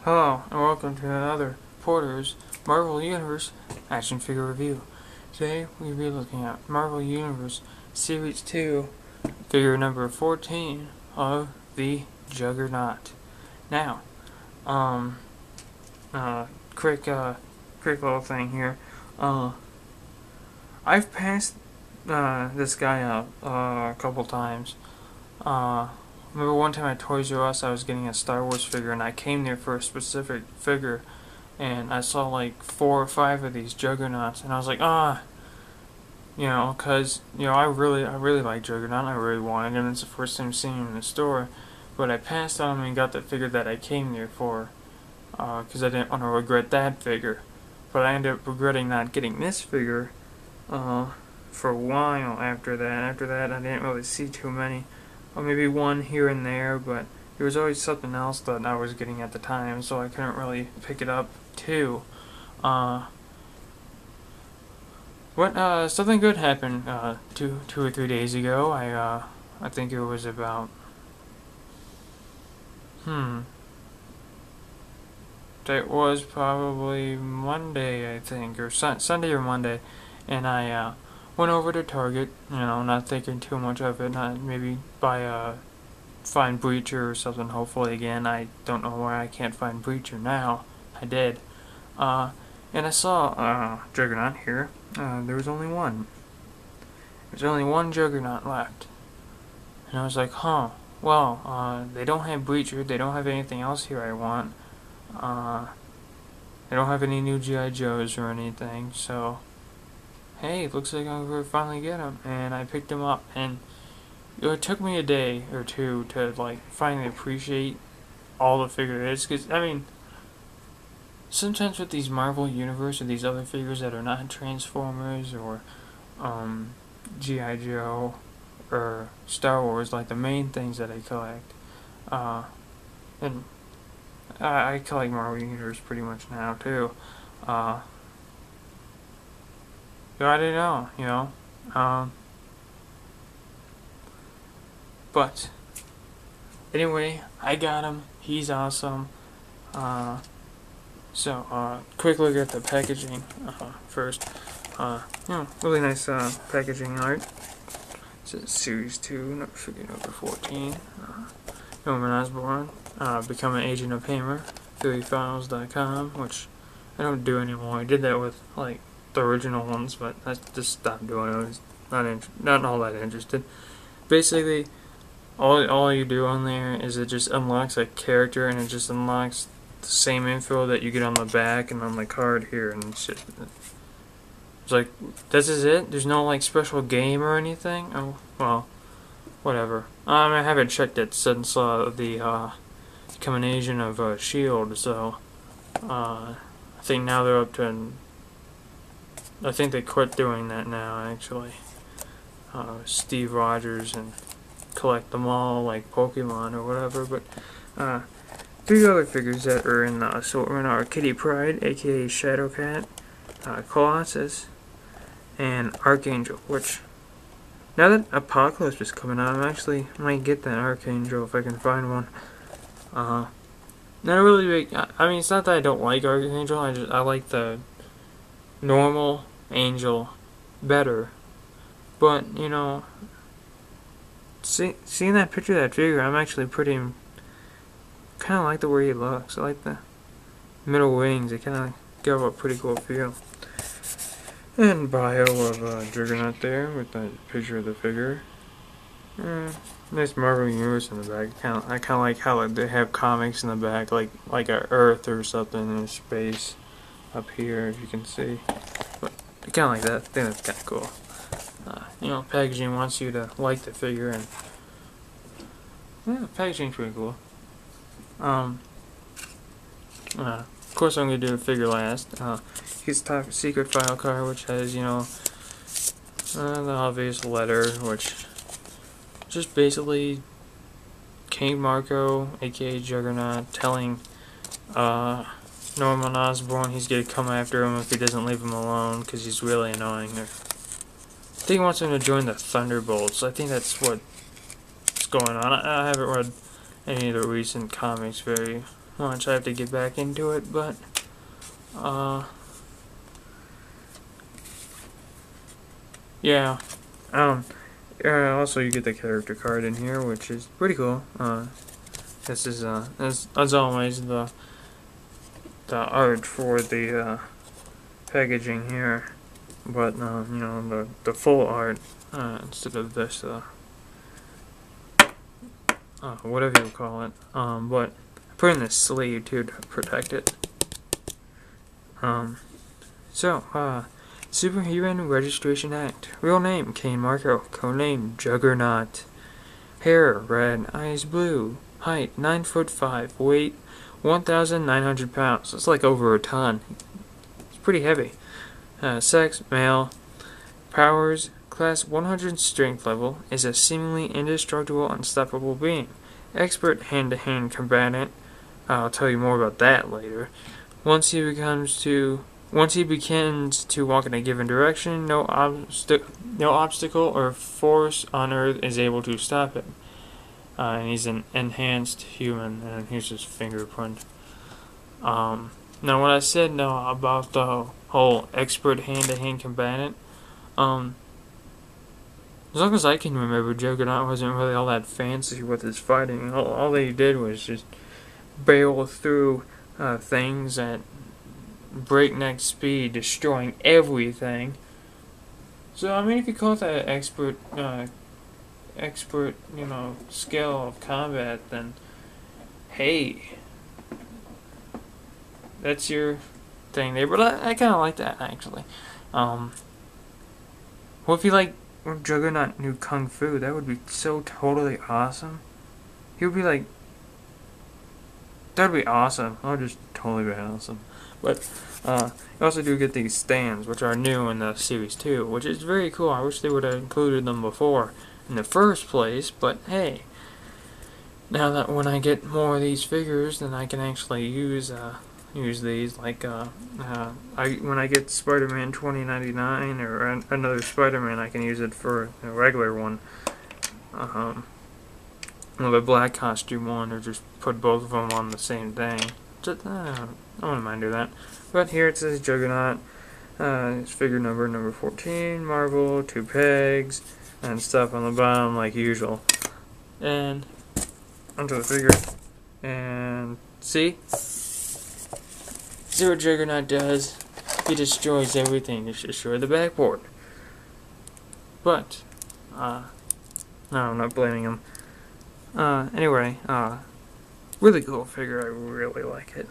Hello, and welcome to another Porter's Marvel Universe action figure review. Today, we'll be looking at Marvel Universe Series 2, figure number 14 of the Juggernaut. Now, quick little thing here. I've passed this guy out a couple times. Remember one time at Toys R Us I was getting a Star Wars figure and I came there for a specific figure and I saw like 4 or 5 of these Juggernauts and I was like, cause, I really like Juggernaut, I really wanted him, it's the first time seeing him in the store, but I passed on him and got the figure that I came there for, cause I didn't want to regret that figure, but I ended up regretting not getting this figure, for a while after that. After that I didn't really see too many. Or maybe one here and there, but there was always something else that I was getting at the time, so I couldn't really pick it up too. Something good happened two or 3 days ago. I think it was about it was probably Monday, I think, or Sunday or Monday, and I went over to Target, not thinking too much of it, not maybe buy a find Breacher or something, hopefully again. I don't know why I can't find Breacher now. I did. And I saw Juggernaut here. There was only one. There's only one Juggernaut left. And I was like, well, they don't have Breacher, they don't have anything else here I want. They don't have any new G.I. Joes or anything, so hey, looks like I'm going to finally get him. And I picked him up, and it took me a day or two to finally appreciate all the figure is, because sometimes with these Marvel Universe or these other figures that are not Transformers or G.I. Joe or Star Wars, like the main things that I collect, and I collect Marvel Universe pretty much now too. I don't know, but anyway, I got him. He's awesome. Quick look at the packaging first. Really nice packaging art. It says Series 2, figure number 14. Norman Osborn, Become an Agent of Hammer, PhillyFiles.com, which I don't do anymore. I did that with the original ones, but I just stopped doing it. I was not all that interested. Basically, all you do on there is it just unlocks a character, and it just unlocks the same info that you get on the back and on the card here, and it's like, this is it? There's no special game or anything? Oh, well, whatever. I haven't checked it since the Become an Agent of S.H.I.E.L.D., so I think now they're up to I think they quit doing that now, actually. Steve Rogers and collect them all like Pokemon or whatever, but 3 other figures that are in the assortment are Kitty Pryde, aka Shadowcat, Colossus, and Archangel, which, now that Apocalypse is coming out, I might get that Archangel if I can find one. Not really big, it's not that I don't like Archangel, I like the normal Angel better, but seeing that picture of that figure, I'm actually kind of like the way he looks. I like the middle wings, they kind of give a pretty cool feel. And bio of Juggernaut there with that picture of the figure. Nice Marvel Universe in the back. I kind of like how they have comics in the back, like a Earth or something in space up here, if you can see. But I kind of like that. I think that's kind of cool. Packaging wants you to like the figure, and packaging's pretty cool. Of course, I'm gonna do the figure last. His top secret file card, which has the obvious letter, which just basically King Marco, aka Juggernaut, telling Norman Osborn he's gonna come after him if he doesn't leave him alone, because he's really annoying. I think he wants him to join the Thunderbolts. I think that's what's going on. I haven't read any of the recent comics very much. I have to get back into it, but yeah. Also you get the character card in here, which is pretty cool. This is as always the art for the packaging here, but you know, the full art instead of this whatever you call it. But I put in this sleeve too to protect it. Superhuman Registration Act. Real name, Kane Marco. Codename, Juggernaut. Hair, red. Eyes, blue. Height, 9'5". Weight, 1,900 pounds. It's like over a ton. It's pretty heavy. Sex, male. Powers, class 100 strength level. Is a seemingly indestructible, unstoppable being. Expert hand-to-hand combatant. I'll tell you more about that later. Once he begins to walk in a given direction, no obstacle or force on Earth is able to stop him. And he's an enhanced human, and here's his fingerprint. Now, what I said now about the whole expert hand-to-hand combatant, as long as I can remember, Juggernaut wasn't really all that fancy with his fighting. All he did was just barrel through things at breakneck speed, destroying everything. So, I mean, if you call that expert, you know, skill of combat, then hey, that's your thing there. But I kind of like that, actually. Well, if you like Juggernaut knew Kung Fu, that would be so totally awesome. He would be like, that'd be awesome. That would just totally be awesome. But you also do get these stands, which are new in the series 2, which is very cool. I wish they would have included them before in the first place, but hey, now that when I get more of these figures, then I can actually use these. Like when I get Spider-Man 2099 or another Spider-Man, I can use it for a regular one. The black costume one, or just put both of them on the same thing. Just, I wouldn't mind doing that. But here it says Juggernaut. It's figure number 14, Marvel, 2 pegs, and stuff on the bottom like usual. And onto the figure. And see? See what Juggernaut does? He destroys everything to destroy the backboard. But, no, I'm not blaming him. Anyway, really cool figure. I really like it.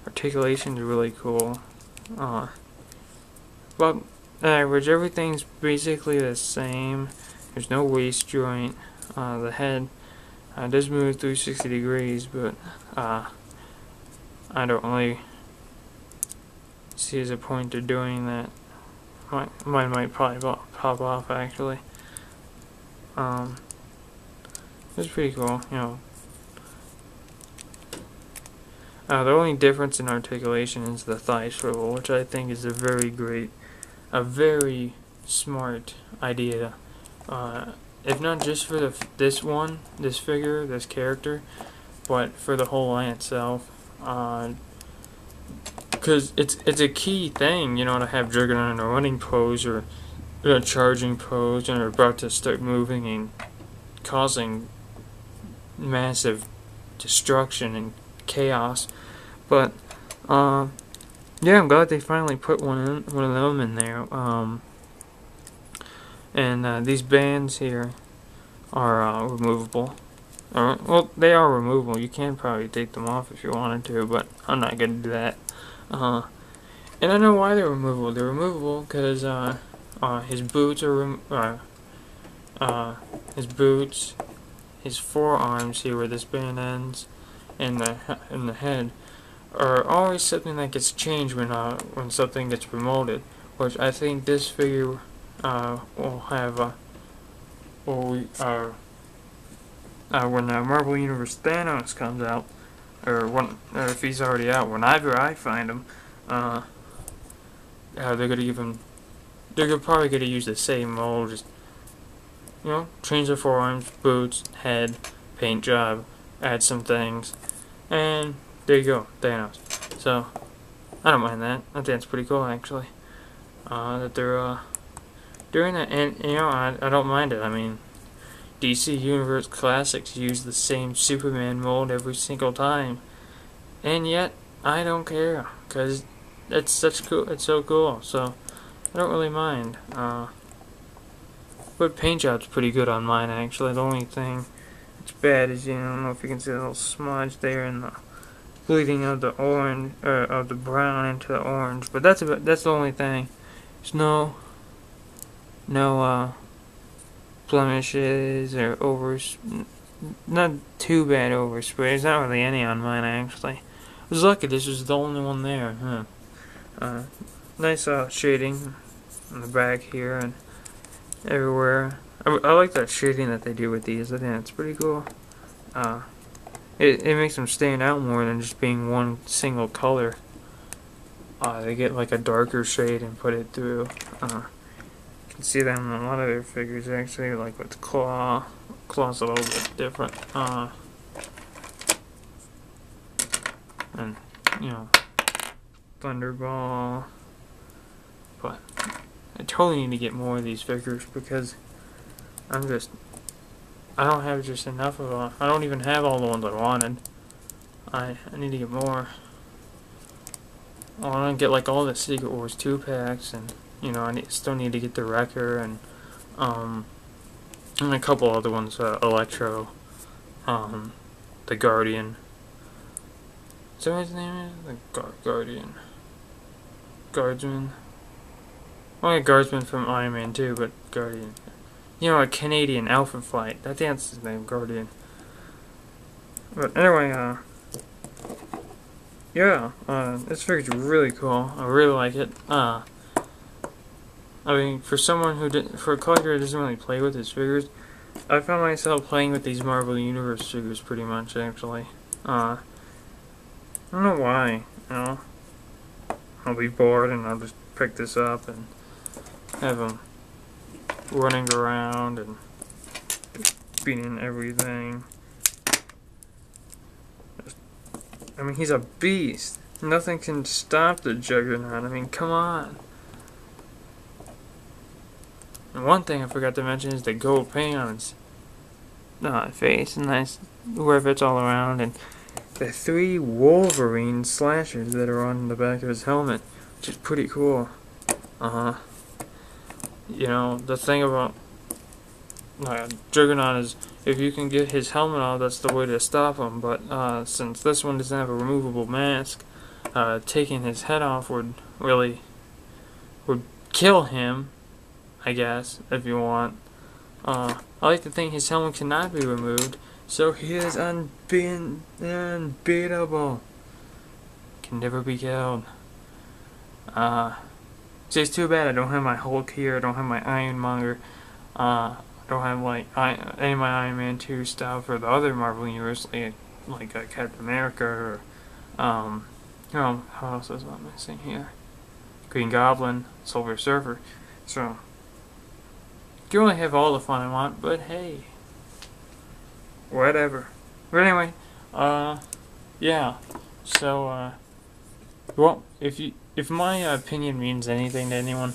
Articulation is really cool. But average, everything's basically the same. There's no waist joint. The head does move 360 degrees, but I don't really see as a point to doing that. Mine might probably pop off, actually. It's pretty cool, you know. The only difference in articulation is the thigh swivel, which I think is a very smart idea. If not just for this figure, this character, but for the whole line itself. Because it's a key thing, you know, to have Juggernaut in a running pose or a charging pose, and are about to start moving and causing massive destruction and chaos. But yeah, I'm glad they finally put one of them in there. And these bands here are removable. Well, they are removable. You can probably take them off if you wanted to, but I'm not gonna do that. And I know why they're removable. They're removable because his boots are his boots, his forearms here where this band ends, and the head are always something that gets changed when something gets promoted. Which I think this figure will have when Marvel Universe Thanos comes out, or if he's already out, whenever I find him, they're gonna give him. They're probably gonna use the same mold, just, you know, change the forearms, boots, head, paint job, add some things, And there you go, Thanos. So I don't mind that. I think it's pretty cool actually. That they're doing that, and you know, I don't mind it. I mean, DC Universe Classics use the same Superman mold every single time, and yet I don't care because it's so cool. So I don't really mind. But paint job's pretty good on mine actually. The only thing that's bad is, you know, I don't know if you can see the little smudge there in the bleeding of the orange, of the brown into the orange. But that's the only thing. There's no blemishes or not too bad overspray. There's not really any on mine actually. I was lucky this was the only one there. Nice shading on the back here and everywhere. I like that shading that they do with these. I think it's pretty cool. It makes them stand out more than just being one single color. They get like a darker shade and put it through. You can see that in a lot of their figures actually, like with Claw. Claw's a little bit different. And, you know, Thunderball. But I totally need to get more of these figures because I don't have just enough of them. I don't even have all the ones I wanted. I need to get more. I want to get like all the Secret Wars 2 packs, and you know, still need to get the Wrecker and a couple other ones, Electro, the Guardian. Is that what his name is? The Guardian. Guardsman. Well, Guardsman from Iron Man 2, but Guardian. You know, a Canadian Alpha Flight. I think that's his name, Guardian. But anyway, yeah, this figure's really cool. I really like it. I mean, for a collector who doesn't really play with his figures, I found myself playing with these Marvel Universe figures pretty much, actually. I don't know why, you know. I'll be bored and I'll just pick this up and have him running around and beating everything. I mean, he's a beast. Nothing can stop the Juggernaut. I mean, come on. And one thing I forgot to mention is the gold paint on his face. Nice where it fits all around. And the 3 Wolverine slashers that are on the back of his helmet, which is pretty cool. You know, the thing about Juggernaut is if you can get his helmet off, that's the way to stop him. But since this one doesn't have a removable mask, taking his head off would kill him, I guess, if you want. I like to think his helmet cannot be removed, so he is unbeatable. Can never be killed. So it's too bad I don't have my Hulk here, I don't have my Ironmonger, I don't have like any of my Iron Man 2 stuff or the other Marvel Universe, like Captain America or, you know, how else is I missing here? Green Goblin, Silver Surfer. So, you can only have all the fun I want, but hey, whatever. But anyway, yeah, so, well, if my opinion means anything to anyone,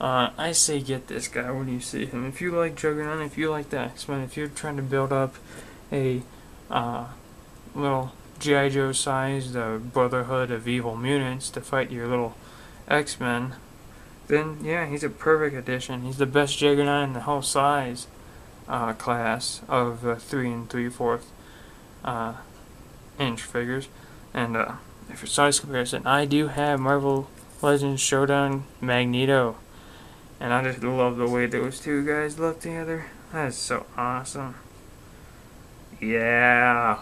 I say get this guy when you see him. If you like Juggernaut, if you like the X-Men, if you're trying to build up a little G.I. Joe-sized Brotherhood of Evil Mutants to fight your little X-Men, then yeah, he's a perfect addition. He's the best Juggernaut in the whole size class of 3 3/4 inch figures. And for size comparison, I do have Marvel Legends Showdown Magneto, and I just love the way those two guys look together. That is so awesome. Yeah.